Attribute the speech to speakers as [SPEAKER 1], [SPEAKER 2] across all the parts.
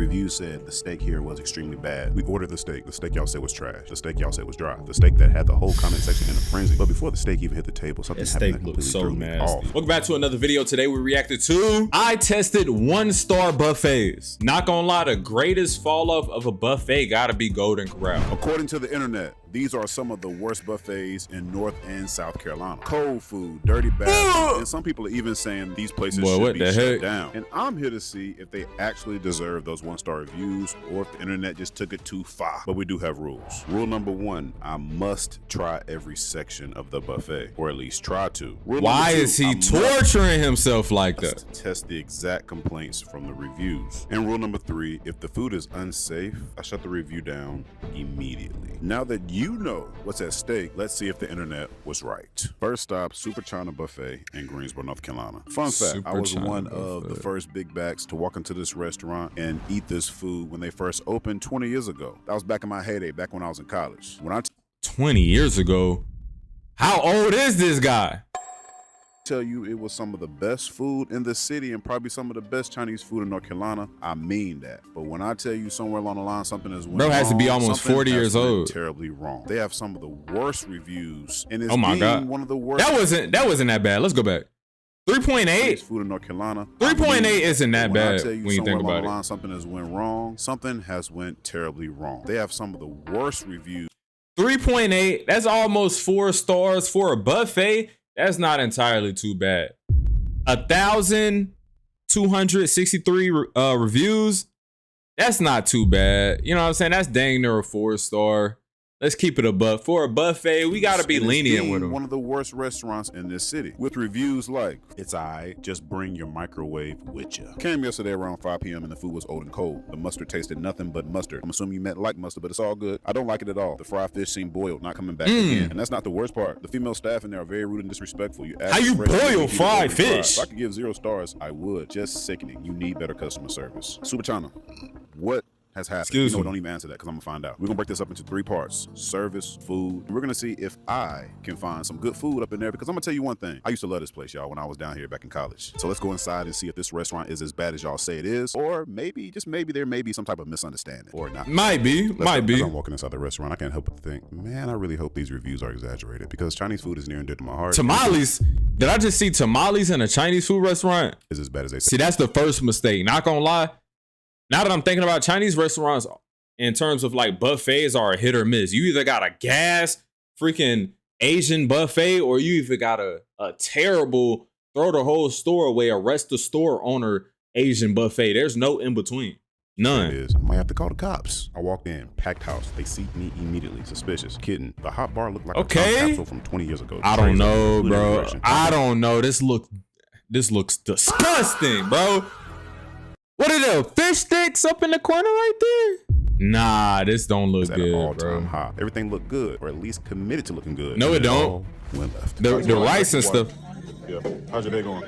[SPEAKER 1] review said the steak here was extremely bad. We ordered the steak. The steak y'all said was trash. The steak y'all said was dry. The steak that had the whole comment section in a frenzy. But before the steak even hit the table, something happened that completely threw me off.
[SPEAKER 2] Welcome back to another video. Today we reacted to I tested 1-star buffets. Not gonna lie, the greatest fall off of a buffet gotta be Golden Corral.
[SPEAKER 1] According to the internet, these are some of the worst buffets in North and South Carolina. Cold food, dirty bathrooms, and some people are even saying these places should be shut down. And I'm here to see if they actually deserve those 1-star reviews or if the internet just took it too far. But we do have rules. Rule number 1, I must try every section of the buffet, or at least try to.
[SPEAKER 2] Why is he torturing himself like that?
[SPEAKER 1] Test the exact complaints from the reviews. And rule number 3, if the food is unsafe, I shut the review down immediately. Now that you know what's at stake, let's see if the internet was right. First stop, Super China Buffet in Greensboro, North Carolina. Fun fact, I was one of the first big backs to walk into this restaurant and eat this food when they first opened 20 years ago. That was back in my heyday, back when I was in college.
[SPEAKER 2] 20 years ago? How old is this guy?
[SPEAKER 1] Tell you it was some of the best food in the city and probably some of the best Chinese food in North Carolina, I mean that. But when I tell you somewhere along the line something is wrong,
[SPEAKER 2] has to be almost 40 years old.
[SPEAKER 1] Terribly wrong. They have some of the worst reviews, and it's one of the worst.
[SPEAKER 2] That wasn't that bad. Let's go back. 3.8
[SPEAKER 1] food in North Carolina.
[SPEAKER 2] 3.8 isn't that bad when you think about it.
[SPEAKER 1] Something has went wrong. Something has went terribly wrong. They have some of the worst reviews.
[SPEAKER 2] 3.8. That's almost 4 stars for a buffet. That's not entirely too bad. 1,263 reviews. That's not too bad. You know what I'm saying? That's dang near a 4-star. Let's keep it a buck. For a buffet, we gotta be lenient with them.
[SPEAKER 1] One of the worst restaurants in this city, with reviews like, it's alright, just bring your microwave with you. Came yesterday around 5 p.m. and the food was old and cold. The mustard tasted nothing but mustard. I'm assuming you meant like mustard, but it's all good. I don't like it at all. The fried fish seemed boiled, not coming back again. And that's not the worst part. The female staff in there are very rude and disrespectful.
[SPEAKER 2] How you boil fried fish?
[SPEAKER 1] If I could give 0 stars, I would. Just sickening. You need better customer service. Super China, what has happened?
[SPEAKER 2] Excuse me.
[SPEAKER 1] Don't even answer that because I'm gonna find out. We're gonna break this up into 3 parts: service, food, and we're gonna see if I can find some good food up in there, because I'm gonna tell you one thing. I used to love this place, y'all, when I was down here back in college. So let's go inside and see if this restaurant is as bad as y'all say it is, or maybe, just maybe, there may be some type of misunderstanding, or not.
[SPEAKER 2] Might be.
[SPEAKER 1] As I'm walking inside the restaurant, I can't help but think, man, I really hope these reviews are exaggerated, because Chinese food is near and dear to my heart.
[SPEAKER 2] Tamales? Did I just see tamales in a Chinese food restaurant?
[SPEAKER 1] Is as bad as they say.
[SPEAKER 2] See, that's the first mistake. Not gonna lie. Now that I'm thinking about Chinese restaurants, in terms of like buffets, are a hit or miss. You either got a gas freaking Asian buffet, or you either got a terrible throw the whole store away, arrest the store owner Asian buffet. There's no in between. None.
[SPEAKER 1] I might have to call the cops. I walked in, packed house. They seat me immediately. Suspicious. Kidding. The hot bar looked like a time capsule from 20 years ago.
[SPEAKER 2] I don't know, bro. I don't know. This looks disgusting, bro. What are the fish sticks up in the corner right there? Nah, this don't look good,
[SPEAKER 1] all-time high. Everything looked good, or at least committed to looking good.
[SPEAKER 2] No, it don't.
[SPEAKER 1] Went left.
[SPEAKER 2] The rice and stuff.
[SPEAKER 1] Yeah. How's your day going?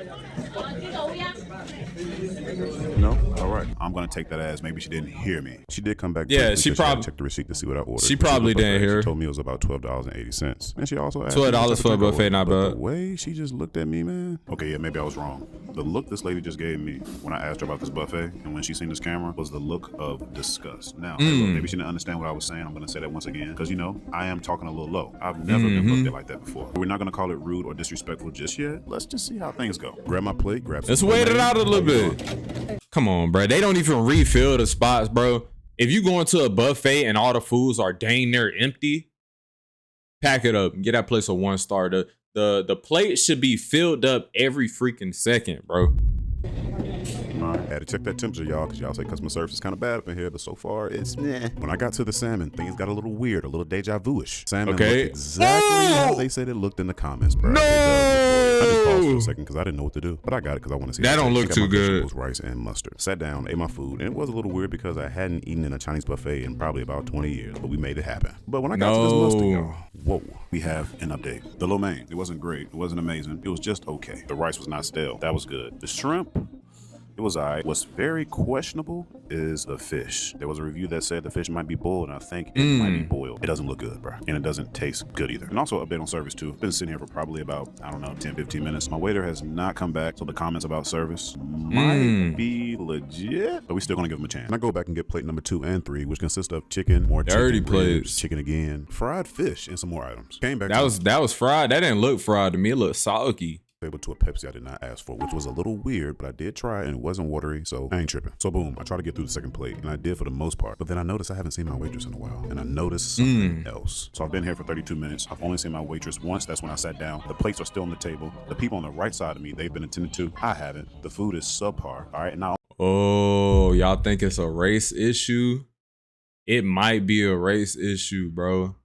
[SPEAKER 1] No? All right. I'm going to take that as maybe she didn't hear me. She did come back.
[SPEAKER 2] Yeah, she probably
[SPEAKER 1] checked the receipt to see what I ordered.
[SPEAKER 2] She probably didn't hear.
[SPEAKER 1] She told me it was about $12.80. And she also asked
[SPEAKER 2] $12 for a buffet, not bad.
[SPEAKER 1] The way she just looked at me, man. Okay, yeah, maybe I was wrong. The look this lady just gave me when I asked her about this buffet and when she seen this camera was the look of disgust. Now, maybe she didn't understand what I was saying. I'm going to say that once again because, you know, I am talking a little low. I've never been looked at like that before. We're not going to call it rude or disrespectful just yet. Let's just see how things go. Grab my plate, grab some.
[SPEAKER 2] Let's wait it out a little bit. Come on, bro. They don't even refill the spots, bro. If you go into a buffet and all the foods are dang near empty, pack it up and get that place a 1-star. The plate should be filled up every freaking second, bro.
[SPEAKER 1] I had to check that temperature, y'all, because y'all say customer service is kind of bad up in here, but so far it's meh. When I got to the salmon, things got a little weird, a little deja vu-ish. Salmon looked exactly how they said it looked in the comments, bro.
[SPEAKER 2] No!
[SPEAKER 1] I just paused for a second because I didn't know what to do, but I got it because I want to see.
[SPEAKER 2] That don't look too good.
[SPEAKER 1] Rice and mustard. Sat down, ate my food, and it was a little weird because I hadn't eaten in a Chinese buffet in probably about 20 years, but we made it happen. But when I got to this mustard, y'all, whoa, we have an update. The lo mein, it wasn't great, it wasn't amazing, it was just okay. The rice was not stale, that was good. The shrimp, It was alright. What's very questionable is the fish. There was a review that said the fish might be boiled, and I think it might be boiled. It doesn't look good, bro. And it doesn't taste good either. And also update on service too. Been sitting here for probably about, I don't know, 10, 15 minutes. My waiter has not come back, so the comments about service might be legit, but we still gonna give him a chance. And I go back and get plate number 2 and 3, which consist of chicken, more
[SPEAKER 2] dirty
[SPEAKER 1] chicken,
[SPEAKER 2] plates,
[SPEAKER 1] ribs, chicken again, fried fish, and some more items. Came back.
[SPEAKER 2] That was fried. That didn't look fried to me. It looked soggy.
[SPEAKER 1] Able to a Pepsi I did not ask for, which was a little weird, but I did try it and it wasn't watery, so I ain't tripping. So boom, I tried to get through the second plate, and I did for the most part, but then I noticed I haven't seen my waitress in a while, and I noticed something else. So I've been here for 32 minutes. I've only seen my waitress once. That's when I sat down. The plates are still on the table. The people on the right side of me, they've been attended to. I haven't. The food is subpar. All right, now.
[SPEAKER 2] Oh, y'all think it's a race issue? It might be a race issue, bro.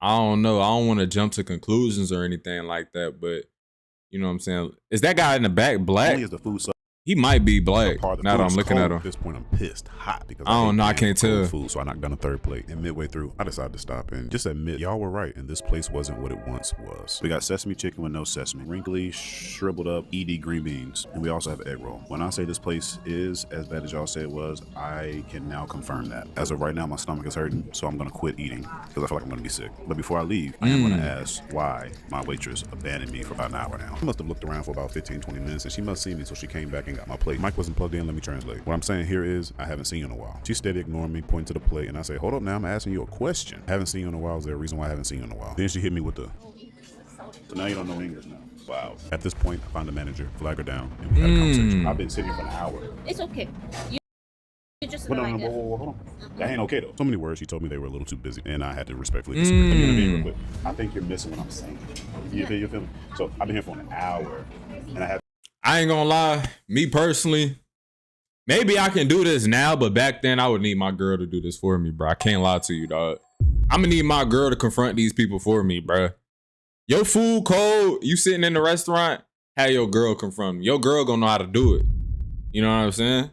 [SPEAKER 2] I don't know. I don't want to jump to conclusions or anything like that, but you know what I'm saying? Is that guy in the back black?
[SPEAKER 1] Only is the food
[SPEAKER 2] He might be black. Now that I'm looking at him.
[SPEAKER 1] At this point, I'm pissed hot because
[SPEAKER 2] I don't know. I can't tell.
[SPEAKER 1] Food, so I knocked down a third plate. And midway through, I decided to stop and just admit y'all were right, and this place wasn't what it once was. We got sesame chicken with no sesame, wrinkly, shriveled up ED green beans, and we also have egg roll. When I say this place is as bad as y'all say it was, I can now confirm that. As of right now, my stomach is hurting, so I'm gonna quit eating because I feel like I'm gonna be sick. But before I leave, I am gonna ask why my waitress abandoned me for about an hour now. She must have looked around for about 15, 20 minutes, and she must see me, so she came back and got my plate. Mike wasn't plugged in. Let me translate. What I'm saying here is I haven't seen you in a while. She steady ignoring me, pointing to the plate, and I say, hold up now, I'm asking you a question. I haven't seen you in a while. Is there a reason why I haven't seen you in a while? Then she hit me with the, so now you don't know English now. Wow. At this point, I find the manager, flag her down, and we had a conversation. I've been sitting here for an hour.
[SPEAKER 3] It's okay. You just
[SPEAKER 1] Hold
[SPEAKER 3] like
[SPEAKER 1] on. That ain't okay though. So many words. She told me they were a little too busy, and I had to respectfully disagree. Let me intervene real quick. I think you're missing what I'm saying. You feel me? So I've been here for an hour, and
[SPEAKER 2] I ain't gonna lie. Me personally, maybe I can do this now, but back then I would need my girl to do this for me, bro. I can't lie to you, dog. I'm gonna need my girl to confront these people for me, bro. Your food cold, you sitting in the restaurant, have your girl confront me. Your girl gonna know how to do it. You know what I'm saying?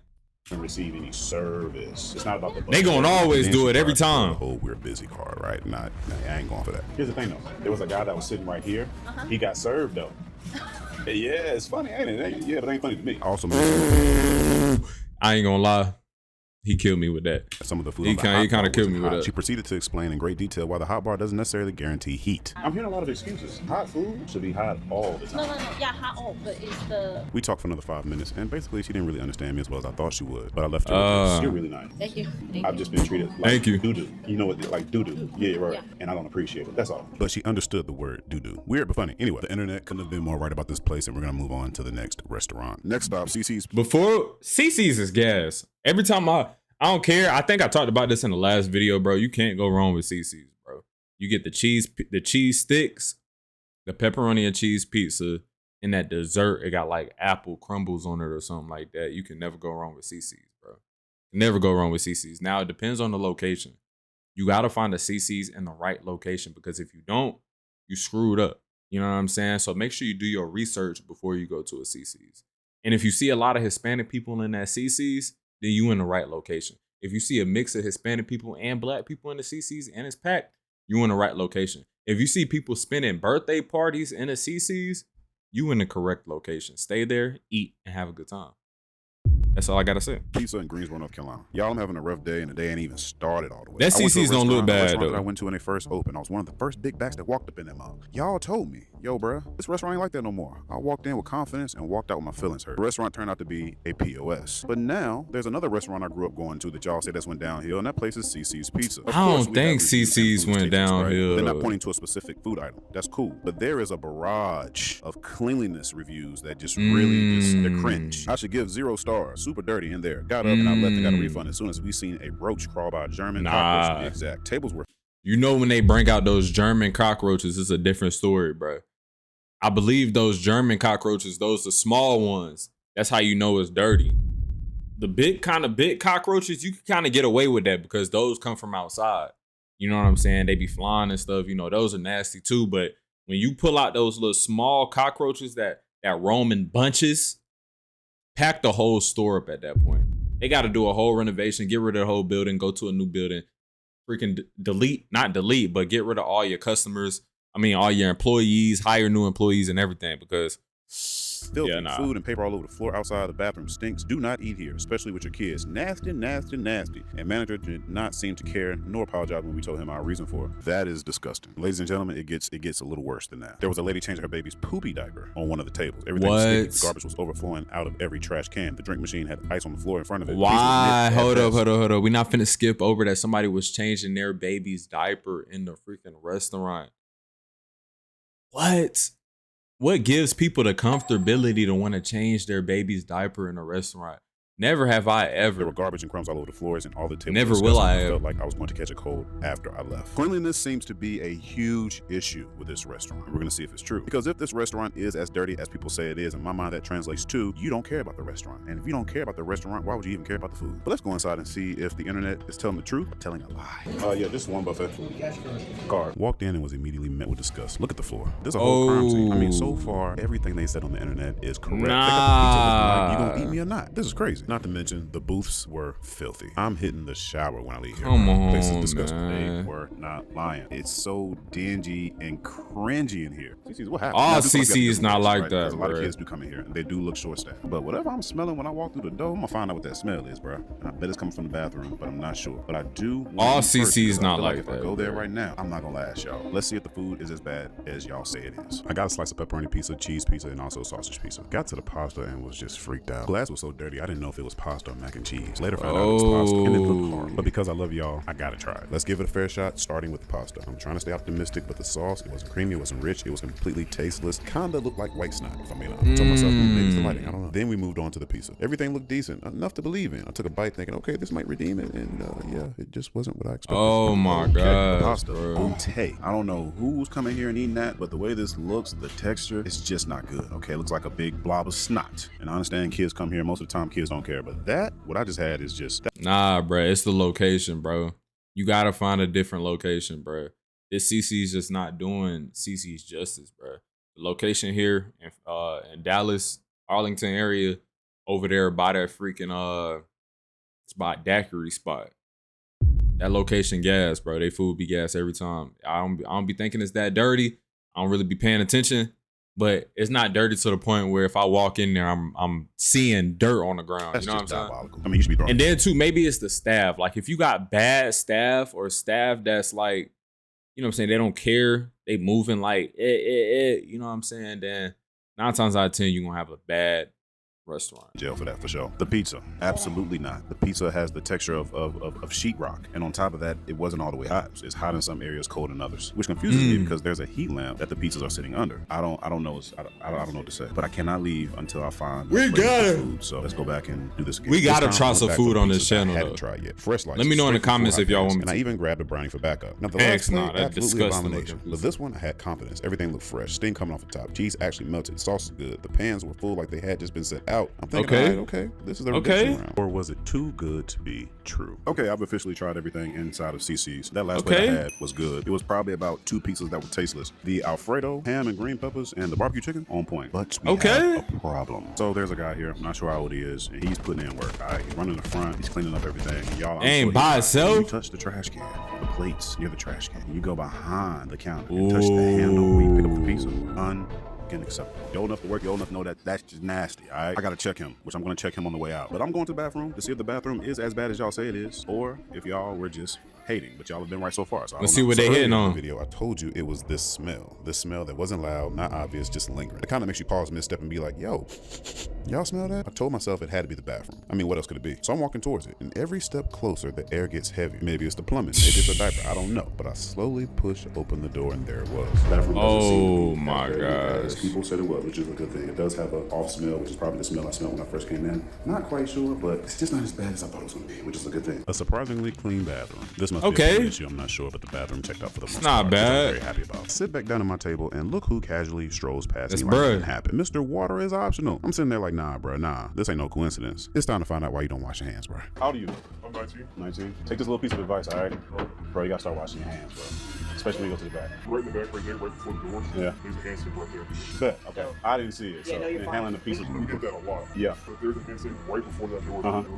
[SPEAKER 1] receive any service. It's not about the
[SPEAKER 2] They gonna always do it every time.
[SPEAKER 1] Oh, we're busy card, right? Not, I ain't going for that. Here's the thing though. There was a guy that was sitting right here. He got served though. Yeah, it's funny, ain't it? Yeah, but it ain't funny to me. Also,
[SPEAKER 2] I ain't gonna lie. He killed me with that.
[SPEAKER 1] Some of the food
[SPEAKER 2] he kind of killed me with that.
[SPEAKER 1] She proceeded to explain in great detail why the hot bar doesn't necessarily guarantee heat. I'm hearing a lot of excuses. Hot food should be hot all the time.
[SPEAKER 3] No. Yeah, hot all, but it's the...
[SPEAKER 1] We talked for another 5 minutes, and basically she didn't really understand me as well as I thought she would. But I left her with this. You're really nice.
[SPEAKER 3] Thank you.
[SPEAKER 1] I've just been treated like doo-doo. You know what, like doo-doo. Yeah, right. Yeah. And I don't appreciate it. That's all. But she understood the word doo-doo. Weird, but funny. Anyway, the internet couldn't have been more right about this place, and we're going to move on to the next restaurant. Next stop, Cici's.
[SPEAKER 2] Before, Cici's is gas. Every time I don't care. I think I talked about this in the last video, bro. You can't go wrong with Cici's, bro. You get the cheese sticks, the pepperoni and cheese pizza, and that dessert. It got like apple crumbles on it or something like that. You can never go wrong with Cici's, bro. Never go wrong with Cici's. Now, it depends on the location. You got to find a Cici's in the right location, because if you don't, you screwed up. You know what I'm saying? So make sure you do your research before you go to a Cici's. And if you see a lot of Hispanic people in that Cici's, then you in the right location. If you see a mix of Hispanic people and black people in the Cici's and it's packed, you in the right location. If you see people spending birthday parties in a Cici's, you in the correct location. Stay there, eat, and have a good time. That's all I gotta say.
[SPEAKER 1] Pizza in Greensboro, North Carolina. Y'all, I'm having a rough day, and the day ain't even started all the way.
[SPEAKER 2] That Cici's don't look bad though.
[SPEAKER 1] I went to when they first opened. I was one of the first big backs that walked up in them. Y'all told me, yo, bruh, this restaurant ain't like that no more. I walked in with confidence and walked out with my feelings hurt. The restaurant turned out to be a POS. But now there's another restaurant I grew up going to that y'all say that's went downhill, and that place is Cici's Pizza.
[SPEAKER 2] I don't think Cici's went downhill.
[SPEAKER 1] They're not pointing to a specific food item. That's cool. But there is a barrage of cleanliness reviews that just really they're cringe. I should give 0 stars. Super dirty in there. Got up and I left and got a refund as soon as we seen a roach crawl by a German cockroach. To be exact. Tables were.
[SPEAKER 2] You know, when they bring out those German cockroaches, it's a different story, bro. I believe those German cockroaches, those the small ones, that's how you know it's dirty. The big cockroaches, you can kind of get away with that because those come from outside. You know what I'm saying? They be flying and stuff. You know, those are nasty too. But when you pull out those little small cockroaches that roam in bunches, pack the whole store up at that point. They got to do a whole renovation, get rid of the whole building, go to a new building, freaking not delete, but get rid of all your customers. I mean, all your employees, hire new employees and everything, because
[SPEAKER 1] Filthy.
[SPEAKER 2] Yeah, nah.
[SPEAKER 1] Food and paper all over the floor outside the bathroom stinks. Do not eat here, especially with your kids. Nasty, nasty, nasty. And manager did not seem to care nor apologize when we told him our reason for it. That is disgusting. Ladies and gentlemen, it gets a little worse than that. There was a lady changing her baby's poopy diaper on one of the tables. Everything was sticky. The garbage was overflowing out of every trash can. The drink machine had ice on the floor in front of it.
[SPEAKER 2] Why? Hold up. We not finna skip over that somebody was changing their baby's diaper in the freaking restaurant. What gives people the comfortability to want to change their baby's diaper in a restaurant? Never have I ever.
[SPEAKER 1] There were garbage and crumbs all over the floors and all the tables.
[SPEAKER 2] Never will I.
[SPEAKER 1] I felt like I was going to catch a cold after I left. Cleanliness seems to be a huge issue with this restaurant. We're going to see if it's true. Because if this restaurant is as dirty as people say it is, in my mind that translates to you don't care about the restaurant. And if you don't care about the restaurant, why would you even care about the food? But let's go inside and see if the internet is telling the truth or telling a lie. Yeah, just one buffet. Card. Walked in and was immediately met with disgust. Look at the floor. There's a whole crime scene. I mean, so far, everything they said on the internet is correct.
[SPEAKER 2] Nah.
[SPEAKER 1] You gonna eat me or not? This is crazy. Not to mention the booths were filthy. I'm hitting the shower when I leave here.
[SPEAKER 2] Come on,
[SPEAKER 1] this is disgusting.
[SPEAKER 2] man.
[SPEAKER 1] They were not lying. It's so dingy and cringy in here. Cici's, what happened?
[SPEAKER 2] Oh,
[SPEAKER 1] Now, this
[SPEAKER 2] Cici is not like that,
[SPEAKER 1] Because a lot of
[SPEAKER 2] bro.
[SPEAKER 1] kids do come in here and they do look short-staffed. But whatever I'm smelling when I walk through the door, I'm gonna find out what that smell is, bro. And I bet it's coming from the bathroom, but I'm not sure. But I do.
[SPEAKER 2] All Cici is not like
[SPEAKER 1] if
[SPEAKER 2] that,
[SPEAKER 1] I go there
[SPEAKER 2] bro.
[SPEAKER 1] right now, I'm not gonna last, y'all. Let's see if the food is as bad as y'all say it is. I got a slice of pepperoni pizza, cheese pizza, and also sausage pizza. Got to the pasta and was just freaked out. Glass was so dirty, I didn't know if it was pasta or mac and cheese. Later found out it was pasta, and it looked horrible. But because I love y'all, I gotta try it. Let's give it a fair shot, starting with the pasta. I'm trying to stay optimistic, but the sauce, it wasn't creamy, it wasn't rich, it was completely tasteless. Kinda looked like white snot, if I'm being honest. I told myself, maybe it's the lighting, I don't know. Then we moved on to the pizza. Everything looked decent, enough to believe in. I took a bite thinking, okay, this might redeem it, and yeah, it just wasn't what I expected.
[SPEAKER 2] Oh my God,
[SPEAKER 1] Pasta,
[SPEAKER 2] bro.
[SPEAKER 1] okay. I don't know who's coming here and eating that, but the way this looks, the texture, it's just not good. Okay, it looks like a big blob of snot. And I understand kids come here, most of the time kids don't care, but that, what I just had is just...
[SPEAKER 2] Nah, bro, it's the location, bro. You gotta find a different location, bro. This Cici's just not doing Cici's justice, bro. The location here in Dallas, Arlington area, over there by that freaking it's by daiquiri spot. That location gas, bro. They food be gas every time. I don't be thinking it's that dirty. I don't really be paying attention, but it's not dirty to the point where if I walk in there, I'm seeing dirt on the ground.
[SPEAKER 1] That's
[SPEAKER 2] you know what I'm
[SPEAKER 1] just
[SPEAKER 2] saying?
[SPEAKER 1] diabolical. I mean, you should be throwing.
[SPEAKER 2] And then too, maybe it's the staff. Like if you got bad staff or staff that's like, you know what I'm saying, they don't care, they moving like you know what I'm saying, then 9 times out of 10 you're gonna have a bad restaurant.
[SPEAKER 1] Jail for that, for sure. The pizza, absolutely not. The pizza has the texture of sheetrock, and on top of that, it wasn't all the way hot. It's hot in some areas, cold in others, which confuses me because there's a heat lamp that the pizzas are sitting under. I don't know what to say, but I cannot leave until I find food. So let's go back and do this again.
[SPEAKER 2] We gotta
[SPEAKER 1] This time,
[SPEAKER 2] try
[SPEAKER 1] I went
[SPEAKER 2] some
[SPEAKER 1] back
[SPEAKER 2] food
[SPEAKER 1] for
[SPEAKER 2] on this
[SPEAKER 1] pizzas I
[SPEAKER 2] channel,
[SPEAKER 1] hadn't
[SPEAKER 2] though.
[SPEAKER 1] tried yet. Fresh slices.
[SPEAKER 2] Let me know in the
[SPEAKER 1] straight from
[SPEAKER 2] comments if y'all want me
[SPEAKER 1] and
[SPEAKER 2] to.
[SPEAKER 1] I even grabbed a brownie for backup. Now the
[SPEAKER 2] Thanks,
[SPEAKER 1] last
[SPEAKER 2] nah,
[SPEAKER 1] plate,
[SPEAKER 2] that
[SPEAKER 1] absolutely
[SPEAKER 2] disgusting
[SPEAKER 1] abomination.
[SPEAKER 2] looking
[SPEAKER 1] But this one I had confidence. Everything looked fresh. Steam coming off the top. Cheese actually melted. Sauce is good. The pans were full like they had just been set out. I'm thinking,
[SPEAKER 2] Okay.
[SPEAKER 1] all right, okay, this is the redemption round. Or was it too good to be true? Okay, I've officially tried everything inside of Cici's. That last plate I had was good. It was probably about 2 pizzas that were tasteless. The Alfredo, ham and green peppers, and the barbecue chicken, on point. But we have a problem. So there's a guy here, I'm not sure how old he is, and he's putting in work. All right, he's running the front, he's cleaning up everything. And y'all,
[SPEAKER 2] Ain't by itself.
[SPEAKER 1] You touch the trash can, the plates near the trash can. You go behind the counter and touch the handle where you pick up the pizza. Unacceptable. You're old enough to work, you're old enough to know that that's just nasty, all right? I gotta check him, which I'm gonna check him on the way out. But I'm going to the bathroom to see if the bathroom is as bad as y'all say it is, or if y'all were just hating, but y'all have been right so far. So
[SPEAKER 2] Let's see what they hitting on.
[SPEAKER 1] The video, I told you it was this smell that wasn't loud, not obvious, just lingering. It kind of makes you pause mid-step and be like, yo, y'all smell that? I told myself it had to be the bathroom. I mean, what else could it be? So I'm walking towards it, and every step closer, the air gets heavy. Maybe it's the plumbing, maybe it's a diaper, I don't know. But I slowly push open the door, and there it was. Bathroom doesn't seem to be
[SPEAKER 2] my
[SPEAKER 1] as dirty as
[SPEAKER 2] gosh.
[SPEAKER 1] people said it was, which is a good thing. It does have an off smell, which is probably the smell I smelled when I first came in. Not quite sure, but it's just not as bad as I thought it was gonna be, which is a good thing. A surprisingly clean bathroom. This must be an issue, I'm not sure, but the bathroom checked out for the most
[SPEAKER 2] not
[SPEAKER 1] part, which
[SPEAKER 2] bad.
[SPEAKER 1] I'm very happy about. Sit back down at my table and look who casually strolls past
[SPEAKER 2] That's
[SPEAKER 1] me like
[SPEAKER 2] bruh.
[SPEAKER 1] nothing happened. Mr. Water is optional. I'm sitting there like, nah, bro, nah. This ain't no coincidence. It's time to find out why you don't wash your hands, bro. How old are you?
[SPEAKER 4] I'm 19.
[SPEAKER 1] 19. Take this little piece of advice, all right? Bro, you gotta start washing your hands, bro. Especially when you go to the back.
[SPEAKER 4] Right in the back, right there, right before the door.
[SPEAKER 1] Yeah.
[SPEAKER 4] There's a hand sink right there.
[SPEAKER 1] Bet. Okay. I didn't see it. So, and handling the pieces.
[SPEAKER 4] We get that a lot.
[SPEAKER 1] Yeah.
[SPEAKER 4] But there's a hand sink right before that door.
[SPEAKER 1] Uh-huh.
[SPEAKER 4] Before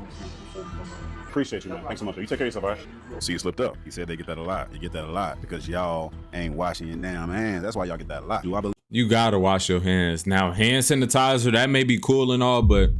[SPEAKER 4] we come out.
[SPEAKER 1] Appreciate you, man. Thanks so much. You take care of yourself, all right? See, you slipped up. He said they get that a lot. You get that a lot because y'all ain't washing your damn hands. That's why y'all get that a lot. Do I believe?
[SPEAKER 2] You gotta wash your hands. Now, hand sanitizer, that may be cool and all, but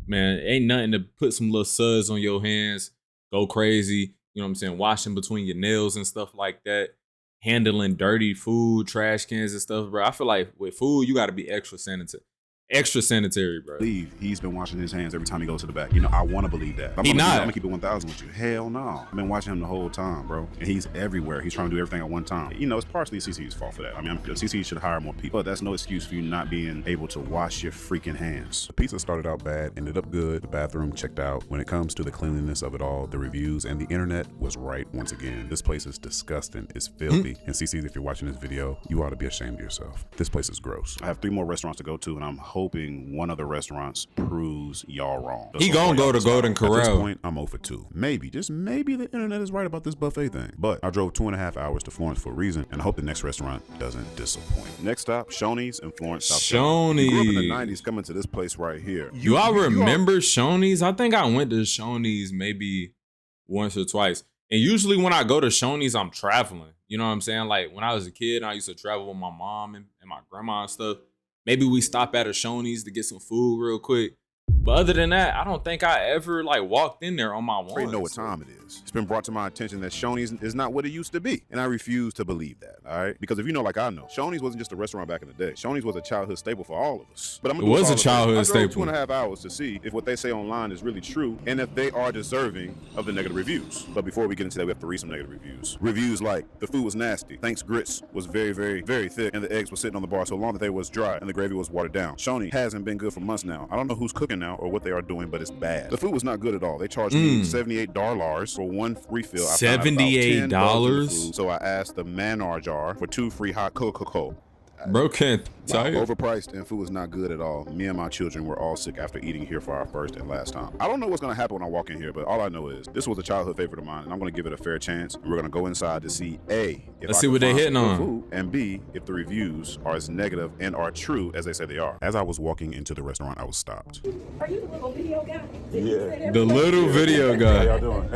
[SPEAKER 2] man, ain't nothing to put some little suds on your hands, go crazy. You know what I'm saying? Washing between your nails and stuff like that. Handling dirty food, trash cans and stuff, bro. I feel like with food, you gotta be extra sanitary, bro.
[SPEAKER 1] He's been washing his hands every time he goes to the back. You know, I want to believe that. I'm gonna keep it 1,000 with you. Hell no. I've been watching him the whole time, bro. And he's everywhere. He's trying to do everything at one time. You know, it's partially Cici's fault for that. I mean, Cici should hire more people, but that's no excuse for you not being able to wash your freaking hands. The pizza started out bad, ended up good. The bathroom checked out. When it comes to the cleanliness of it all, the reviews and the internet was right once again. This place is disgusting. It's filthy. And Cici, if you're watching this video, you ought to be ashamed of yourself. This place is gross. I have 3 more restaurants to go to, and I'm hoping one of the restaurants proves y'all wrong.
[SPEAKER 2] He gonna go to Golden Corral.
[SPEAKER 1] At this point, I'm 0 for 2. Maybe, just maybe the internet is right about this buffet thing. But I drove 2.5 hours to Florence for a reason, and I hope the next restaurant doesn't disappoint. Next stop, Shoney's in Florence, South Carolina. You grew up in the 90s coming to this place right here.
[SPEAKER 2] Do I remember Shoney's? I think I went to Shoney's maybe once or twice. And usually when I go to Shoney's, I'm traveling. You know what I'm saying? Like when I was a kid, I used to travel with my mom and my grandma and stuff. Maybe we stop at a Shoney's to get some food real quick. But other than that, I don't think I ever like walked in there on my own.
[SPEAKER 1] I already know what time it is. It's been brought to my attention that Shoney's is not what it used to be. And I refuse to believe that, all right? Because if you know like I know, Shoney's wasn't just a restaurant back in the day. Shoney's was a childhood staple for all of us. But I'm gonna
[SPEAKER 2] it was a childhood staple.
[SPEAKER 1] I drove 2.5 hours to see if what they say online is really true and if they are deserving of the negative reviews. But before we get into that, we have to read some negative reviews. Reviews like, the food was nasty. Thanks grits was very, very, very thick, and the eggs were sitting on the bar so long that they was dry and the gravy was watered down. Shoney hasn't been good for months now. I don't know who's cooking now or what they are doing, but it's bad. The food was not good at all. They charged me $78 for 1 refill. $78? So I asked the Manar jar for 2 free hot Coca-Cola.
[SPEAKER 2] Bro can't tell you.
[SPEAKER 1] Overpriced and food was not good at all. Me and my children were all sick after eating here for our first and last time. I don't know what's gonna happen when I walk in here, but all I know is this was a childhood favorite of mine, and I'm gonna give it a fair chance. And we're gonna go inside to see A, if
[SPEAKER 2] let's see what they're hitting on,
[SPEAKER 1] food, and B, if the reviews are as negative and are true as they say they are. As I was walking into the restaurant, I was stopped.
[SPEAKER 5] Are you the little video guy?
[SPEAKER 1] Yeah.
[SPEAKER 2] The little video guy.
[SPEAKER 1] How y'all doing?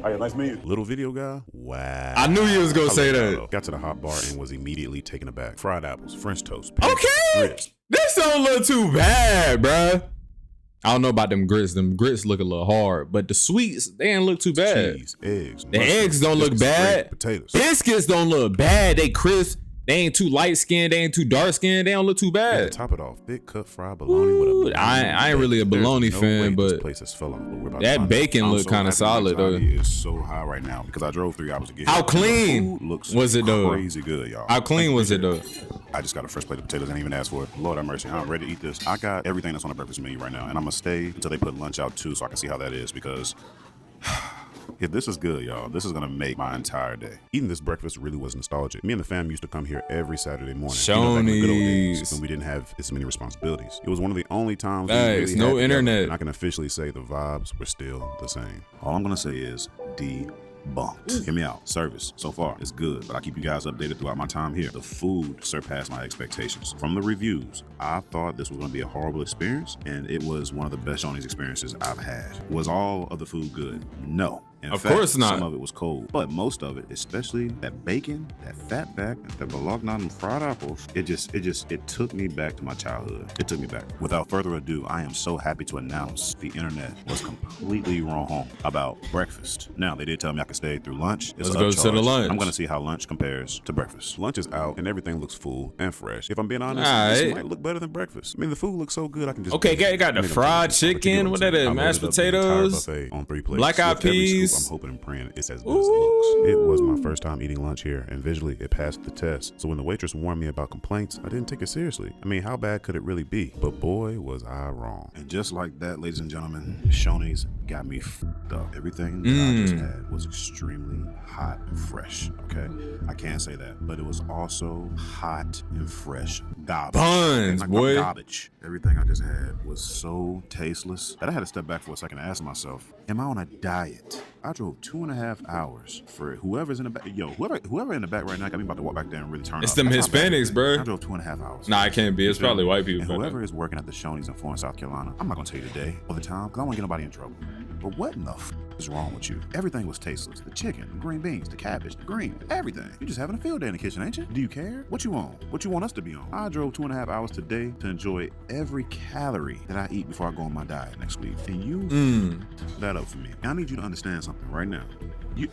[SPEAKER 1] Oh, yeah, nice to meet you. Little video guy? Wow.
[SPEAKER 2] I knew you was gonna say that.
[SPEAKER 1] Got to the hot bar and was immediately taken aback. Fried apples, French toast,
[SPEAKER 2] okay,
[SPEAKER 1] grits.
[SPEAKER 2] This don't look too bad, bruh. I don't know about them grits. Them grits look a little hard, but the sweets, they ain't look too bad.
[SPEAKER 1] Cheese, eggs.
[SPEAKER 2] The eggs don't look bad.
[SPEAKER 1] Potatoes.
[SPEAKER 2] Biscuits don't look bad. They crisp. They ain't too light skinned. They ain't too dark skinned. They don't look too bad.
[SPEAKER 1] And to top it off, thick cut fried bologna with a
[SPEAKER 2] I ain't really a bologna fan, but
[SPEAKER 1] this place is full of, we're about
[SPEAKER 2] that bacon look kind of solid though.
[SPEAKER 1] It's so high right now because I drove 3 hours to get here.
[SPEAKER 2] How clean was it though?
[SPEAKER 1] Crazy good, y'all.
[SPEAKER 2] How clean was it though?
[SPEAKER 1] I just got a fresh plate of potatoes. I didn't even ask for it. Lord have mercy. I'm ready to eat this. I got everything that's on the breakfast menu right now, and I'm gonna stay until they put lunch out too, so I can see how that is because. If this is good, y'all, this is gonna make my entire day. Eating this breakfast really was nostalgic. Me and the fam used to come here every Saturday morning.
[SPEAKER 2] Shoney's.
[SPEAKER 1] You know, back in the good old days when we didn't have as many responsibilities. It was one of the only times we really
[SPEAKER 2] no
[SPEAKER 1] had
[SPEAKER 2] internet.
[SPEAKER 1] together, and I can officially say the vibes were still the same. All I'm gonna say is debunked. Hear me out. Service so far is good, but I keep you guys updated throughout my time here. The food surpassed my expectations. From the reviews, I thought this was going to be a horrible experience, and it was one of the best Shoney's experiences I've had. Was all of the food good? No. In
[SPEAKER 2] of
[SPEAKER 1] fact,
[SPEAKER 2] course not.
[SPEAKER 1] Some of it was cold, but most of it, especially that bacon, that fat back, that bologna and fried apples, it took me back to my childhood. It took me back. Without further ado, I am so happy to announce the internet was completely wrong about breakfast. Now, they did tell me I could stay through lunch.
[SPEAKER 2] Let's go to the lunch.
[SPEAKER 1] I'm gonna see how lunch compares to breakfast. Lunch is out and everything looks full and fresh. If I'm being honest, this might look better than breakfast. I mean, the food looks so good, I can just
[SPEAKER 2] got the fried chicken, what that is, mashed potatoes,
[SPEAKER 1] on 3 plates,
[SPEAKER 2] black eyed peas.
[SPEAKER 1] I'm hoping and praying it's as good as it looks. It was my first time eating lunch here, and visually it passed the test. So when the waitress warned me about complaints, I didn't take it seriously. I mean, how bad could it really be? But boy, was I wrong. And just like that, ladies and gentlemen, Shoney's got me f***ed up. Everything that I just had was extremely hot and fresh, okay? I can't say that, but it was also hot and fresh. Garbage.
[SPEAKER 2] Buns, boy.
[SPEAKER 1] Garbage. Everything I just had was so tasteless that I had to step back for a second and ask myself, am I on a diet? I drove 2.5 hours for whoever's in the back. Yo, whoever in the back right now got me about to walk back there and really turn
[SPEAKER 2] It's
[SPEAKER 1] up.
[SPEAKER 2] them
[SPEAKER 1] That's
[SPEAKER 2] Hispanics, bro.
[SPEAKER 1] I drove 2.5 hours.
[SPEAKER 2] Nah, it can't be. It's probably white people.
[SPEAKER 1] And whoever is working at the Shoney's in Florence, South Carolina, I'm not gonna tell you the day or the time because I don't want to get nobody in trouble. But what in the What's wrong with you? Everything was tasteless. The chicken, the green beans, the cabbage, the greens, everything. You're just having a field day in the kitchen, ain't you? Do you care? What you want? What you want us to be on? I drove 2.5 hours today to enjoy every calorie that I eat before I go on my diet next week. And you that up for me. I need you to understand something right now. You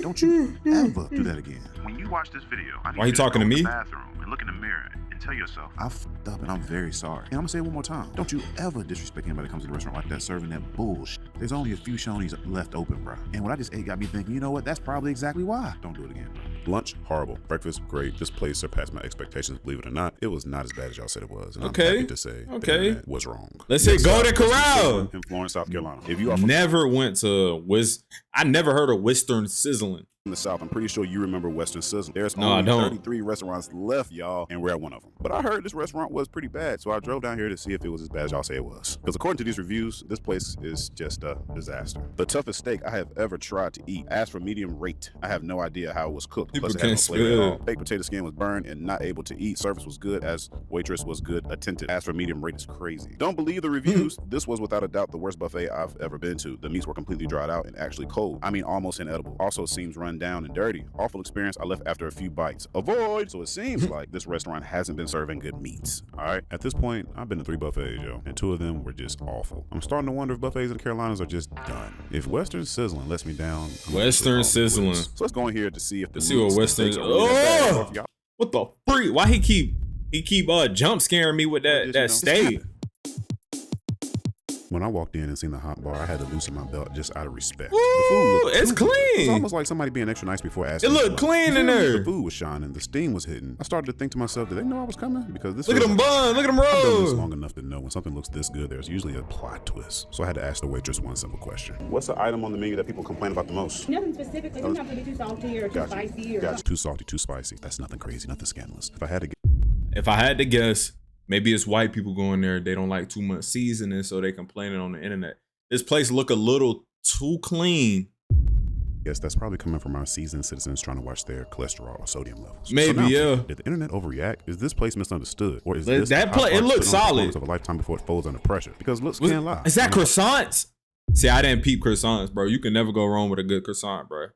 [SPEAKER 1] don't you ever do that again. When you watch this video, I need
[SPEAKER 2] Why you talking to
[SPEAKER 1] go
[SPEAKER 2] me?
[SPEAKER 1] the bathroom and look in the mirror and tell yourself, I f***ed up and I'm very sorry. And I'm gonna say it one more time. Don't you ever disrespect anybody that comes to the restaurant like that serving that bullshit. There's only a few Shoney's left open, bro. And what I just ate got me thinking, you know what? That's probably exactly why. Don't do it again, bro. Lunch, horrible. Breakfast, great. This place surpassed my expectations, believe it or not. It was not as bad as y'all said it was. And I'm happy to say the internet was wrong.
[SPEAKER 2] Let's hit Golden Corral
[SPEAKER 1] in Florence, South Carolina. If you are
[SPEAKER 2] never went to I never heard of Western Sizzling.
[SPEAKER 1] in the South, I'm pretty sure you remember Western Sizzling. There's
[SPEAKER 2] No, I
[SPEAKER 1] only
[SPEAKER 2] don't.
[SPEAKER 1] 33 restaurants left, y'all, and we're at one of them. But I heard this restaurant was pretty bad, so I drove down here to see if it was as bad as y'all say it was. Because according to these reviews, this place is just a disaster. The toughest steak I have ever tried to eat. Asked for medium rate. I have no idea how it was cooked.
[SPEAKER 2] People
[SPEAKER 1] Plus, it had no
[SPEAKER 2] can't
[SPEAKER 1] flavor at all.
[SPEAKER 2] spell.
[SPEAKER 1] Baked potato skin was burned and not able to eat. Service was good, as waitress was good, attentive. Asked for medium rate is crazy. Don't believe the reviews. This was without a doubt the worst buffet I've ever been to. The meats were completely dried out and actually cold. I mean, almost inedible. Also seems run down and dirty. Awful experience. I left after a few bites. Avoid. So it seems like this restaurant hasn't been serving good meats. All right. At this point, I've been to 3 buffets, yo, and 2 of them were just awful. I'm starting to wonder if buffets in the Carolinas are just done. If Western Sizzling lets me down, I'm
[SPEAKER 2] Western Sizzling.
[SPEAKER 1] So let's go in here to see if the
[SPEAKER 2] Let's see what
[SPEAKER 1] meats and
[SPEAKER 2] Western.
[SPEAKER 1] steaks are really that bad. Or if y'all-
[SPEAKER 2] What the freak? Why he keep jump scaring me with that steak?
[SPEAKER 1] When I walked in and seen the hot bar, I had to loosen my belt just out of respect.
[SPEAKER 2] Ooh,
[SPEAKER 1] The food looked
[SPEAKER 2] it's
[SPEAKER 1] too good. It's
[SPEAKER 2] clean.
[SPEAKER 1] almost like somebody being extra nice before asking.
[SPEAKER 2] It
[SPEAKER 1] me
[SPEAKER 2] looked
[SPEAKER 1] for
[SPEAKER 2] clean in
[SPEAKER 1] The
[SPEAKER 2] there.
[SPEAKER 1] food was shining. The steam was hitting. I started to think to myself, did they know I was coming? Because this
[SPEAKER 2] Look at them bun. Look at them
[SPEAKER 1] I've done this
[SPEAKER 2] rolls.
[SPEAKER 1] long enough to know when something looks this good, there's usually a plot twist. So I had to ask the waitress one simple question. What's the item on the menu that people complain about the most?
[SPEAKER 5] Nothing specifically. It's not gonna be too salty or too spicy or
[SPEAKER 1] Gotcha. Too salty, too spicy. That's nothing crazy, nothing scandalous.
[SPEAKER 2] If I had to guess, maybe it's white people going there. They don't like too much seasoning, so they complaining on the internet. This place look a little too clean.
[SPEAKER 1] Yes, that's probably coming from our seasoned citizens trying to watch their cholesterol or sodium levels.
[SPEAKER 2] Maybe,
[SPEAKER 1] now,
[SPEAKER 2] yeah.
[SPEAKER 1] Did the internet overreact? Is this place misunderstood? Or is
[SPEAKER 2] That
[SPEAKER 1] this
[SPEAKER 2] that
[SPEAKER 1] the
[SPEAKER 2] play-
[SPEAKER 1] hot
[SPEAKER 2] it
[SPEAKER 1] bar
[SPEAKER 2] looks
[SPEAKER 1] stood on the
[SPEAKER 2] solid.
[SPEAKER 1] performance of a lifetime before it folds under pressure? Because looks can't lie.
[SPEAKER 2] Is that croissants? See, I didn't peep croissants, bro. You can never go wrong with a good croissant, bro.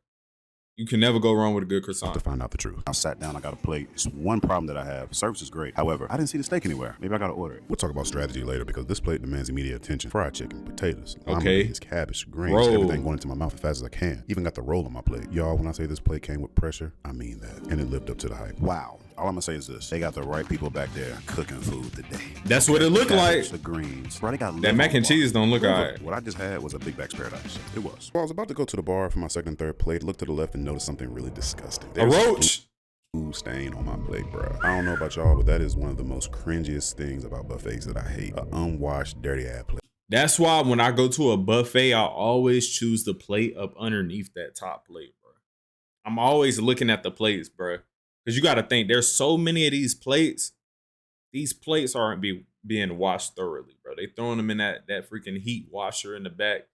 [SPEAKER 2] You can never go wrong with a good
[SPEAKER 1] To
[SPEAKER 2] croissant.
[SPEAKER 1] find out the truth. I sat down, I got a plate. It's one problem that I have. Service is great. However, I didn't see the steak anywhere. Maybe I gotta order it. We'll talk about strategy later because this plate demands immediate attention. Fried chicken, potatoes, lima
[SPEAKER 2] Okay.
[SPEAKER 1] beans, cabbage, greens,
[SPEAKER 2] Roll.
[SPEAKER 1] everything going into my mouth as fast as I can. Even got the roll on my plate. Y'all, when I say this plate came with pressure, I mean that. And it lived up to the hype. Wow. All I'm gonna say is this. They got the right people back there cooking food today.
[SPEAKER 2] That's what it looked
[SPEAKER 1] Cabbage,
[SPEAKER 2] like.
[SPEAKER 1] The greens. Bro, they got
[SPEAKER 2] That
[SPEAKER 1] liver
[SPEAKER 2] mac and
[SPEAKER 1] on the bar.
[SPEAKER 2] cheese don't look
[SPEAKER 1] Liver.
[SPEAKER 2] alright.
[SPEAKER 1] What I just had was a Big Back's Paradise. It was. Well, I was about to go to the bar for my second and third plate, looked to the left and noticed something really disgusting.
[SPEAKER 2] A
[SPEAKER 1] There's
[SPEAKER 2] roach.
[SPEAKER 1] food stain on my plate, bro. I don't know about y'all, but that is one of the most cringiest things about buffets that I hate. An unwashed, dirty ass plate.
[SPEAKER 2] That's why when I go to a buffet, I always choose the plate up underneath that top plate, bro. I'm always looking at the plates, bro. Because you got to think, there's so many of these plates. These plates aren't being washed thoroughly, bro. They throwing them in that freaking heat washer in the back.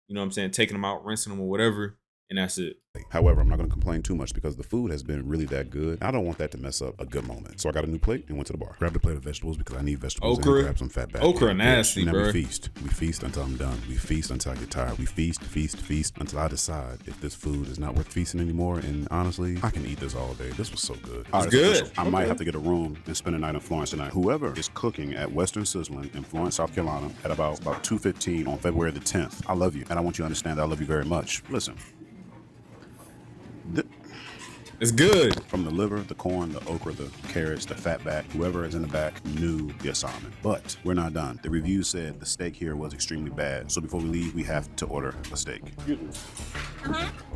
[SPEAKER 2] You know what I'm saying? Taking them out, rinsing them or whatever. And that's it.
[SPEAKER 1] However, I'm not going to complain too much because the food has been really that good. I don't want that to mess up a good moment. So I got a new plate and went to the bar. Grabbed a plate of vegetables because I need vegetables
[SPEAKER 2] Okra.
[SPEAKER 1] and grab some fat back.
[SPEAKER 2] Okra
[SPEAKER 1] end.
[SPEAKER 2] nasty,
[SPEAKER 1] And then
[SPEAKER 2] bro.
[SPEAKER 1] we feast. We feast until I'm done. We feast until I get tired. We feast until I decide if this food is not worth feasting anymore. And honestly, I can eat this all day. This was so good.
[SPEAKER 2] It's good.
[SPEAKER 1] I might have to get a room and spend a night in Florence tonight. Whoever is cooking at Western Sizzling in Florence, South Carolina at about 2:15 on February the 10th, I love you. And I want you to understand that I love you very much. Listen.
[SPEAKER 2] It's good.
[SPEAKER 1] From the liver, the corn, the okra, the carrots, the fat back, whoever is in the back knew the assignment. But we're not done. The review said the steak here was extremely bad. So before we leave, we have to order a steak.
[SPEAKER 4] Excuse me.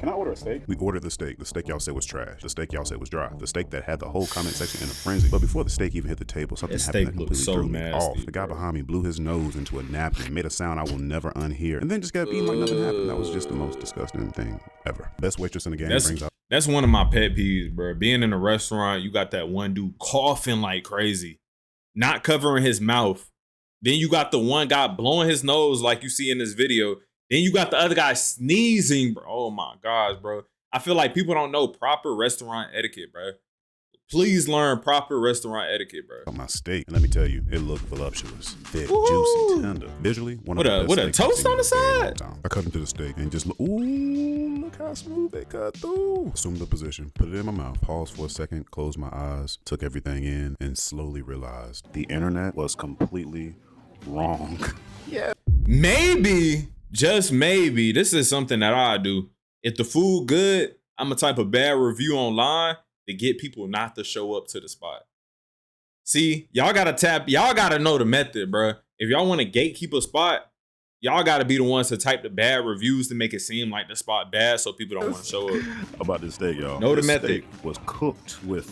[SPEAKER 4] Can I order a steak?
[SPEAKER 1] We ordered the steak. The steak y'all said was trash. The steak y'all said was dry. The steak that had the whole comment section in a frenzy. But before the steak even hit the table, something
[SPEAKER 2] That
[SPEAKER 1] happened
[SPEAKER 2] steak
[SPEAKER 1] that
[SPEAKER 2] looked
[SPEAKER 1] completely
[SPEAKER 2] so
[SPEAKER 1] threw me
[SPEAKER 2] nasty,
[SPEAKER 1] off. The guy
[SPEAKER 2] bro.
[SPEAKER 1] behind me blew his nose into a napkin, made a sound I will never unhear, and then just kept eating like nothing happened. That was just the most disgusting thing ever. Best waitress in the game brings out.
[SPEAKER 2] That's one of my pet peeves, bro. Being in a restaurant, you got that one dude coughing like crazy, not covering his mouth. Then you got the one guy blowing his nose like you see in this video. Then you got the other guy sneezing, bro. Oh my gosh, bro. I feel like people don't know proper restaurant etiquette, bro. Please learn proper restaurant etiquette, bro.
[SPEAKER 1] On my steak, and let me tell you, it looked voluptuous, thick,
[SPEAKER 2] Ooh.
[SPEAKER 1] juicy, tender. Visually, one of
[SPEAKER 2] With
[SPEAKER 1] the
[SPEAKER 2] a-
[SPEAKER 1] best
[SPEAKER 2] with a
[SPEAKER 1] steaks I've
[SPEAKER 2] toast
[SPEAKER 1] seen
[SPEAKER 2] on
[SPEAKER 1] in
[SPEAKER 2] the
[SPEAKER 1] a very long
[SPEAKER 2] side?
[SPEAKER 1] time. I cut into the steak and just look. Ooh, look how smooth they cut through. Assume the position, put it in my mouth, paused for a second, closed my eyes, took everything in, and slowly realized the internet was completely wrong. Yeah.
[SPEAKER 2] Maybe, just maybe, this is something that I do. If the food good, I'm a type of bad review online to get people not to show up to the spot. See, y'all gotta know the method, bro. If y'all want to gatekeep a spot, y'all gotta be the ones to type the bad reviews to make it seem like the spot bad so people don't want to show up.
[SPEAKER 1] About this steak, y'all.
[SPEAKER 2] Know the
[SPEAKER 1] This
[SPEAKER 2] method.
[SPEAKER 1] steak was cooked with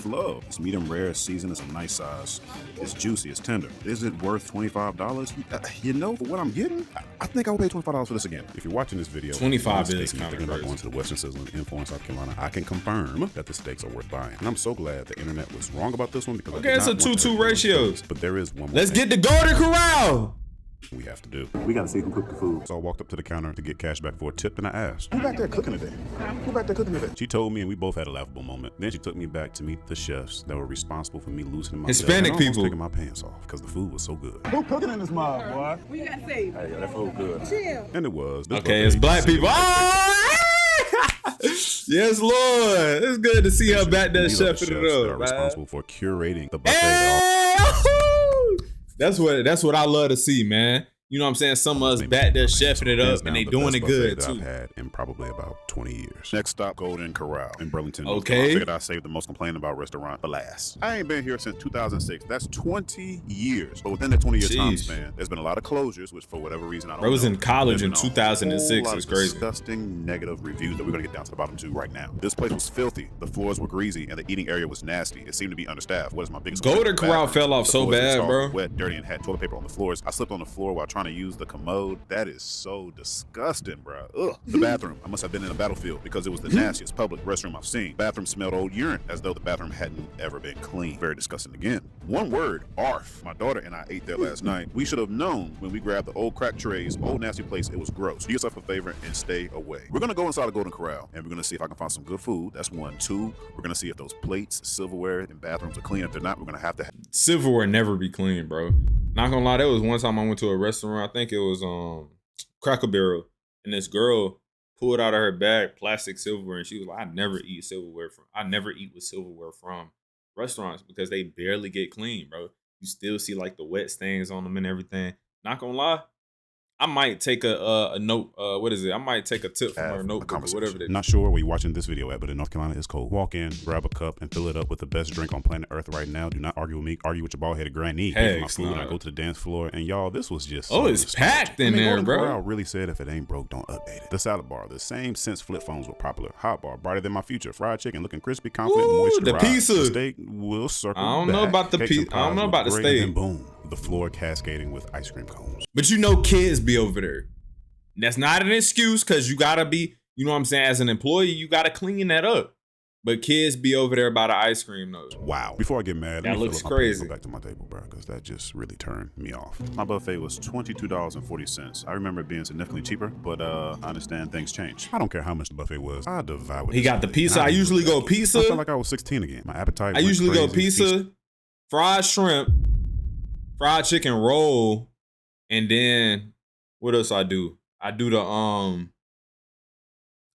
[SPEAKER 1] love. It's medium rare, seasoned, it's a nice size. It's juicy, it's tender. Is it worth $25? You know, for what I'm getting, I think I will pay $25 for this again. If you're watching this video,
[SPEAKER 2] 25
[SPEAKER 1] and
[SPEAKER 2] is
[SPEAKER 1] you're
[SPEAKER 2] kinda
[SPEAKER 1] thinking about
[SPEAKER 2] crazy.
[SPEAKER 1] going to the Western Sizzling in Florence, South Carolina, I can confirm that the steaks are worth buying. And I'm so glad the internet was wrong about this one because I
[SPEAKER 2] Okay,
[SPEAKER 1] did
[SPEAKER 2] it's
[SPEAKER 1] not
[SPEAKER 2] a
[SPEAKER 1] want to
[SPEAKER 2] 2-2
[SPEAKER 1] hurt anyone's
[SPEAKER 2] ratio.
[SPEAKER 1] feelings. But there is one more
[SPEAKER 2] Let's
[SPEAKER 1] thing
[SPEAKER 2] get the Golden Corral.
[SPEAKER 1] we have to do. We gotta see who cooked the food. So I walked up to the counter to get cash back for a tip, and I asked, "Who back there cooking today? Who back there cooking today?" She told me, and we both had a laughable moment. Then she took me back to meet the chefs that were responsible for me loosening my belt
[SPEAKER 2] Hispanic
[SPEAKER 1] and almost
[SPEAKER 2] people.
[SPEAKER 1] taking my pants off because the food was so good. Who cooking in this mob, boy?
[SPEAKER 5] We got saved.
[SPEAKER 1] Hey, that food good.
[SPEAKER 5] Chill.
[SPEAKER 1] And it was. This
[SPEAKER 2] Okay,
[SPEAKER 1] buffet
[SPEAKER 2] it's black
[SPEAKER 1] seemed
[SPEAKER 2] people.
[SPEAKER 1] like
[SPEAKER 2] Oh! Yes, Lord. It's good to see her back there
[SPEAKER 1] these are the
[SPEAKER 2] chefing
[SPEAKER 1] chefs
[SPEAKER 2] it
[SPEAKER 1] that
[SPEAKER 2] up,
[SPEAKER 1] are
[SPEAKER 2] man.
[SPEAKER 1] responsible for curating the buffet. That
[SPEAKER 2] Hey! That's what I love to see, man. You know what I'm saying? Some of us back there chefing it
[SPEAKER 1] Hands
[SPEAKER 2] up and
[SPEAKER 1] down
[SPEAKER 2] they
[SPEAKER 1] the
[SPEAKER 2] doing
[SPEAKER 1] best
[SPEAKER 2] it
[SPEAKER 1] buffet
[SPEAKER 2] good
[SPEAKER 1] that
[SPEAKER 2] too.
[SPEAKER 1] I've had in probably about 20 years. Next stop, Golden Corral in Burlington. North
[SPEAKER 2] Okay.
[SPEAKER 1] Carolina. I figured I saved the most complained about restaurant for last. I ain't been here since 2006. That's 20 years. But within that 20-year time
[SPEAKER 2] Jeez.
[SPEAKER 1] span, there's been a lot of closures, which for whatever reason I don't
[SPEAKER 2] Bro was
[SPEAKER 1] know.
[SPEAKER 2] in college in
[SPEAKER 1] There's been a
[SPEAKER 2] 2006.
[SPEAKER 1] whole lot
[SPEAKER 2] It's
[SPEAKER 1] of
[SPEAKER 2] crazy.
[SPEAKER 1] disgusting negative reviews that we're gonna get down to the bottom to right now. This place was filthy. The floors were greasy, and the eating area was nasty. It seemed to be understaffed. What is my biggest
[SPEAKER 2] Golden
[SPEAKER 1] complaint?
[SPEAKER 2] Corral
[SPEAKER 1] Bathroom.
[SPEAKER 2] fell off
[SPEAKER 1] The
[SPEAKER 2] so
[SPEAKER 1] floors and
[SPEAKER 2] bad,
[SPEAKER 1] stalls
[SPEAKER 2] bro.
[SPEAKER 1] were wet, dirty, and had toilet paper on the floors. I slipped on the floor while trying to use the commode. That is so disgusting, bro. Ugh. The bathroom. I must have been in a battlefield because it was the nastiest public restroom I've seen. Bathroom smelled old urine, as though the bathroom hadn't ever been clean. Very disgusting again. One word, ARF. My daughter and I ate there last night. We should have known when we grabbed the old crack trays, old nasty place, it was gross. Do yourself a favor and stay away. We're gonna go inside the Golden Corral and we're gonna see if I can find some good food. That's 1. 2, we're gonna see if those plates, silverware, and bathrooms are clean. If they're not, we're gonna have to
[SPEAKER 2] Silverware never be clean, bro. Not gonna lie, there was one time I went to a restaurant. I think it was Cracker Barrel, and this girl pulled out of her bag plastic silverware, and she was like, "I never eat with silverware from restaurants because they barely get clean, bro. You still see like the wet stains on them and everything." Not gonna lie, I might take a note. What is it? I might take a tip from her notebook or whatever. That
[SPEAKER 1] Not sure where you're watching this video at, but in North Carolina, it's cold. Walk in, grab a cup, and fill it up with the best drink on planet Earth right now. Do not argue with me. Argue with your bald-headed granny. Here's my food, and I go to the dance floor. And y'all, this was just
[SPEAKER 2] Oh,
[SPEAKER 1] so
[SPEAKER 2] it's
[SPEAKER 1] nostalgic.
[SPEAKER 2] packed in there,
[SPEAKER 1] Golden
[SPEAKER 2] bro.
[SPEAKER 1] Corral really said if it ain't broke, don't update it. The salad bar, the same since flip phones were popular. Hot bar, brighter than my future. Fried chicken, looking crispy, confident,
[SPEAKER 2] Ooh,
[SPEAKER 1] moisturized.
[SPEAKER 2] the pizza.
[SPEAKER 1] The steak will circle
[SPEAKER 2] I don't know
[SPEAKER 1] back.
[SPEAKER 2] about the
[SPEAKER 1] Cakes and
[SPEAKER 2] pizza. I don't
[SPEAKER 1] pies
[SPEAKER 2] know
[SPEAKER 1] look
[SPEAKER 2] about the
[SPEAKER 1] great,
[SPEAKER 2] steak.
[SPEAKER 1] And then boom, the floor cascading with ice cream cones.
[SPEAKER 2] But you know, kids be over there. That's not an excuse because you gotta be, you know what I'm saying, as an employee, you gotta clean that up. But kids be over there by the ice cream though.
[SPEAKER 1] Wow. Before I get mad,
[SPEAKER 2] That
[SPEAKER 1] let me
[SPEAKER 2] looks
[SPEAKER 1] fill up my plate and
[SPEAKER 2] crazy.
[SPEAKER 1] go back to my table, bro, because that just really turned me off. My buffet was $22.40. I remember it being significantly cheaper, but I understand things change. I don't care how much the buffet was. I devoured
[SPEAKER 2] He
[SPEAKER 1] this
[SPEAKER 2] got the
[SPEAKER 1] plate.
[SPEAKER 2] pizza.
[SPEAKER 1] And
[SPEAKER 2] I
[SPEAKER 1] didn't
[SPEAKER 2] usually
[SPEAKER 1] look
[SPEAKER 2] go
[SPEAKER 1] back. I
[SPEAKER 2] pizza.
[SPEAKER 1] felt like I was 16 again. My appetite
[SPEAKER 2] I
[SPEAKER 1] went
[SPEAKER 2] usually go
[SPEAKER 1] crazy.
[SPEAKER 2] pizza, fried shrimp, fried chicken roll, and then what else I do? I do the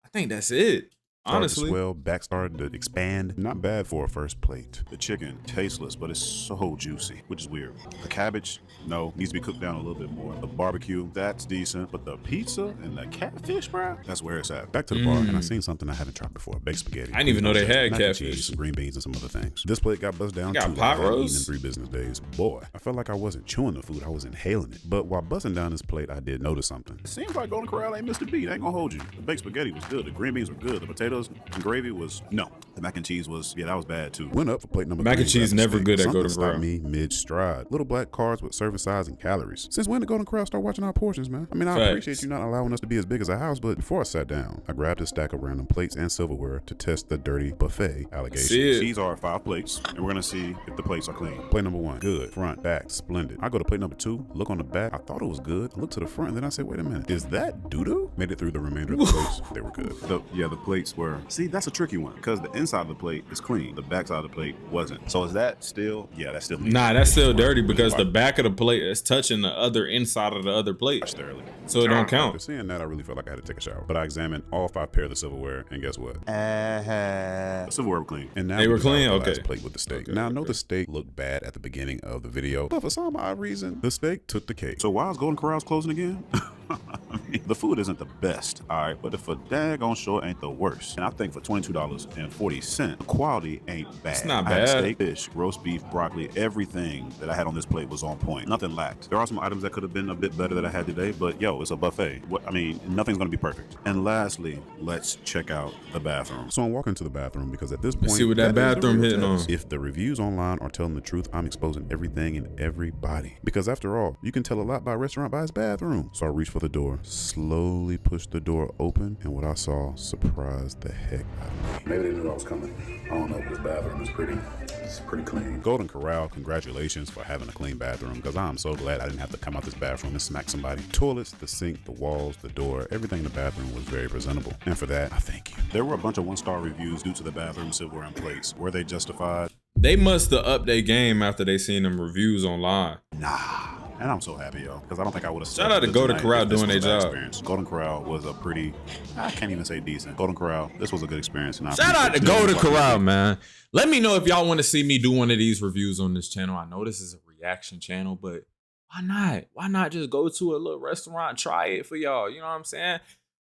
[SPEAKER 2] I think that's it. Honestly,
[SPEAKER 1] Swell, back started to expand. Not bad for a first plate. The chicken, tasteless, but it's so juicy, which is weird. The cabbage, no, needs to be cooked down a little bit more. The barbecue, that's decent, but the pizza and the catfish, bro, that's where it's at. Back to the bar, and I seen something I haven't tried before: baked spaghetti.
[SPEAKER 2] I didn't even know they had
[SPEAKER 1] mac and
[SPEAKER 2] catfish.
[SPEAKER 1] cheese, some green beans, and some other things. This plate got buzzed down
[SPEAKER 2] They got
[SPEAKER 1] too.
[SPEAKER 2] pot
[SPEAKER 1] I hadn't
[SPEAKER 2] roast?
[SPEAKER 1] eaten in 3 business days. Boy, I felt like I wasn't chewing the food; I was inhaling it. But while buzzing down this plate, I did notice something. It seems like Golden Corral ain't missed a beat. I ain't gonna hold you. The baked spaghetti was good. The green beans were good. The potatoes and gravy was no. The mac and cheese was, yeah, that was bad too. Went up for plate number
[SPEAKER 2] Mac
[SPEAKER 1] 3.
[SPEAKER 2] and cheese
[SPEAKER 1] grabbed the
[SPEAKER 2] never
[SPEAKER 1] steak.
[SPEAKER 2] good at
[SPEAKER 1] Something
[SPEAKER 2] Golden
[SPEAKER 1] stopped
[SPEAKER 2] Corral.
[SPEAKER 1] me mid-stride. Little black cards with serving size and calories. Since when did Golden Corral start watching our portions, man? I mean, I
[SPEAKER 2] Facts.
[SPEAKER 1] appreciate you not allowing us to be as big as a house, but before I sat down, I grabbed a stack of random plates and silverware to test the dirty buffet allegations.
[SPEAKER 2] See it.
[SPEAKER 1] These are 5 plates, and we're gonna see if the plates are clean. Plate number 1, good. Front, back, splendid. I go to plate number 2, look on the back. I thought it was good. I look to the front, and then I said, wait a minute, is that doo-doo? Made it through the remainder of the plates. They were good. The plates were. See, that's a tricky one because the inside of the plate is clean. The back side of the plate wasn't. So is that still? Yeah, that's still.
[SPEAKER 2] Nah, that's still dirty because the back of the plate is touching the other inside of the other plate.
[SPEAKER 1] Thoroughly.
[SPEAKER 2] So it don't count.
[SPEAKER 1] After seeing that, I really felt like I had to take a shower. But I examined all 5 pairs of silverware, and guess what? The silverware were clean. And now
[SPEAKER 2] They were
[SPEAKER 1] we decided
[SPEAKER 2] clean?
[SPEAKER 1] the
[SPEAKER 2] Okay.
[SPEAKER 1] last plate with the steak. Now I know the steak looked bad at the beginning of the video, but for some odd reason, the steak took the cake. So why is Golden Corral's closing again? I mean, the food isn't the best, all right, but if a daggone sure ain't the worst. And I think for $22.40, the quality ain't bad.
[SPEAKER 2] It's not
[SPEAKER 1] I had
[SPEAKER 2] bad.
[SPEAKER 1] steak, fish, roast beef, broccoli, everything that I had on this plate was on point. Nothing lacked. There are some items that could have been a bit better that I had today, but yo, it's a buffet. I mean, nothing's gonna be perfect. And lastly, let's check out the bathroom. So I'm walking to the bathroom because at this point,
[SPEAKER 2] Let's see what that
[SPEAKER 1] is the
[SPEAKER 2] bathroom
[SPEAKER 1] real
[SPEAKER 2] hitting on.
[SPEAKER 1] test. If the reviews online are telling the truth, I'm exposing everything and everybody. Because after all, you can tell a lot by a restaurant by its bathroom. So I reached for the door, slowly pushed the door open, and what I saw surprised the heck out of me. Maybe they knew I was coming. I don't know, but this bathroom is pretty clean. Golden Corral, congratulations for having a clean bathroom, because I'm so glad I didn't have to come out this bathroom and smack somebody. Toilets, the sink, the walls, the door, everything in the bathroom was very presentable. And for that, I thank you. There were a bunch of 1-star reviews due to the bathroom silverware and plates. Were they justified?
[SPEAKER 2] They must have upped their game after they seen them reviews online.
[SPEAKER 1] Nah. And I'm so happy, yo, because I don't think I would have.
[SPEAKER 2] Shout out to Golden Corral doing their job.
[SPEAKER 1] Experience. Golden Corral was a pretty, I can't even say decent. Golden Corral, this was a good experience. And I
[SPEAKER 2] Shout out to
[SPEAKER 1] appreciate
[SPEAKER 2] Golden
[SPEAKER 1] you.
[SPEAKER 2] Corral, man. Let me know if y'all want to see me do one of these reviews on this channel. I know this is a reaction channel, but why not? Why not just go to a little restaurant, try it for y'all? You know what I'm saying?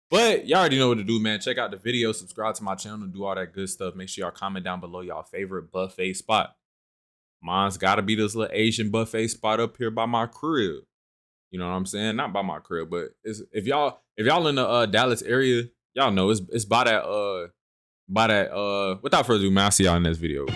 [SPEAKER 2] But y'all already know what to do, man. Check out the video, subscribe to my channel, do all that good stuff. Make sure y'all comment down below y'all favorite buffet spot. Mine's got to be this little Asian buffet spot up here by my crib. You know what I'm saying? Not by my crib, but it's, if y'all in the Dallas area, y'all know it's by that without further ado, man, I'll see y'all in this video.